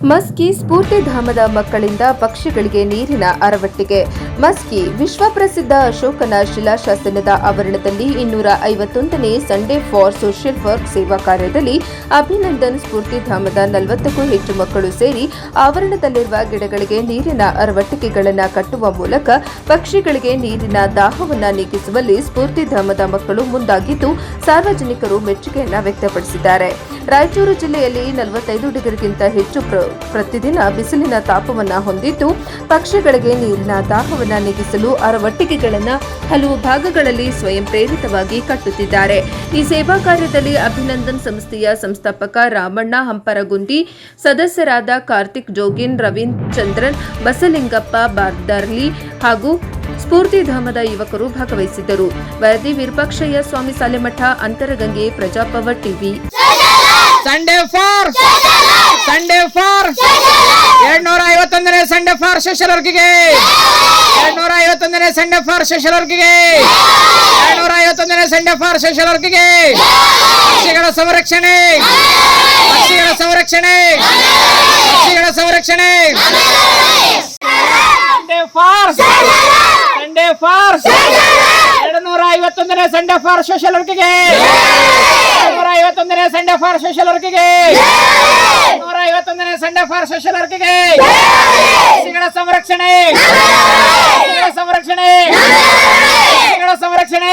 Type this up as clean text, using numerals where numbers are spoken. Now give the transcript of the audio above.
ಮಸ್ಕಿ ಸ್ಫೂರ್ತಿಧಾಮದ ಮಕ್ಕಳಿಂದ ಪಕ್ಷಿಗಳಿಗೆ ನೀರಿನ ಅರವಟ್ಟಿಗೆ. ಮಸ್ಕಿ ವಿಶ್ವಪ್ರಸಿದ್ಧ ಅಶೋಕನ ಶಿಲಾಶಾಸನದ ಆವರಣದಲ್ಲಿ 251ನೇ ಸಂಡೇ ಫಾರ್ ಸೋಷಿಯಲ್ ವರ್ಕ್ ಸೇವಾ ಕಾರ್ಯದಲ್ಲಿ ಅಭಿನಂದನ್ ಸ್ಫೂರ್ತಿಧಾಮದ 40ಕ್ಕೂ ಹೆಚ್ಚು ಮಕ್ಕಳು ಸೇರಿ ಆವರಣದಲ್ಲಿರುವ ಗಿಡಗಳಿಗೆ ನೀರಿನ ಅರವಟ್ಟಿಗೆಗಳನ್ನು ಕಟ್ಟುವ ಮೂಲಕ ಪಕ್ಷಿಗಳಿಗೆ ನೀರಿನ ದಾಹವನ್ನು ನೀಗಿಸುವಲ್ಲಿ ಸ್ಫೂರ್ತಿಧಾಮದ ಮಕ್ಕಳು ಮುಂದಾಗಿದ್ದು ಸಾರ್ವಜನಿಕರು ಮೆಚ್ಚುಗೆಯನ್ನು ವ್ಯಕ್ತಪಡಿಸಿದ್ದಾರೆ. ರಾಯಚೂರು ಜಿಲ್ಲೆಯಲ್ಲಿ 45 ಡಿಗ್ರಿಗಿಂತ ಹೆಚ್ಚು ಪ್ರತಿದಿನ ಬಿಸಿಲಿನ ತಾಪವನ್ನು ಹೊಂದಿದ್ದು ಪಕ್ಷಿಗಳಿಗೆ ನೀರಿನ ದಾಹವನ್ನು ನೀಗಿಸಲು ಅರವಟ್ಟಿಗೆಗಳನ್ನು ಹಲವು ಭಾಗಗಳಲ್ಲಿ ಸ್ವಯಂ ಪ್ರೇರಿತವಾಗಿ ಕಟ್ಟುತ್ತಿದ್ದಾರೆ. ಈ ಸೇವಾ ಕಾರ್ಯದಲ್ಲಿ ಅಭಿನಂದನ್ ಸಂಸ್ಥೆಯ ಸಂಸ್ಥಾಪಕ ರಾಮಣ್ಣ ಹಂಪರಗುಂದಿ, ಸದಸ್ಯರಾದ ಕಾರ್ತಿಕ್ ಜೋಗಿನ್, ರವೀಂದ್ರ ಚಂದ್ರನ್, ಬಸಲಿಂಗಪ್ಪ ಬಾರ್ದರ್ಲಿ ಹಾಗೂ ಸ್ಫೂರ್ತಿಧಾಮದ ಯುವಕರು ಭಾಗವಹಿಸಿದ್ದರು. ವರದಿ ವಿರೂಪಾಕ್ಷಯ್ಯ ಸ್ವಾಮಿ ಸಾಲೆಮಠ, ಅಂತರಗಂಗೆ, ಪ್ರಜಾಪವರ್ ಟಿವಿ. ಸಂಡೇ ಫಾರ್ 251ನೇ ಸಂಡೇ ಫಾರ್ ಸೋಷಿಯಲ್ ವರ್ಕಿಗೆ 251ನೇ ಸಂಡೇ ಫಾರ್ ಸೋಷಿಯಲ್ ವರ್ಕಿಗೆ 251ನೇ ಸಂಡೇ ಫಾರ್ ಸೋಷಿಯಲ್ ವರ್ಕಿಗೆ ಪಕ್ಷಿಗಳ ಸಂರಕ್ಷಣೆ ಪಕ್ಷಿಗಳ ಸಂರಕ್ಷಣೆ ಪಕ್ಷಿಗಳ ಸಂರಕ್ಷಣೆ ಸಂಡೇ ಫಾರ್ 251ನೇ ಸಂಡೇ ಫಾರ್ ಸೋಷಿಯಲ್ ವರ್ಕಿಗೆ 251ನೇ ಸಂಡೇ ಫಾರ್ ಸೋಷಿಯಲ್ ವರ್ಕಿಗೆ 251ನೇ ಸಂಡೇ ಫಾರ್ ಸೋಷಿಯಲ್ ವರ್ಕಿಗೆ ಪಕ್ಷಿಗಳ ಸಂರಕ್ಷಣೆ ಪಕ್ಷಿಗಳ ಸಂರಕ್ಷಣೆ ಪಕ್ಷಿಗಳ ಸಂರಕ್ಷಣೆ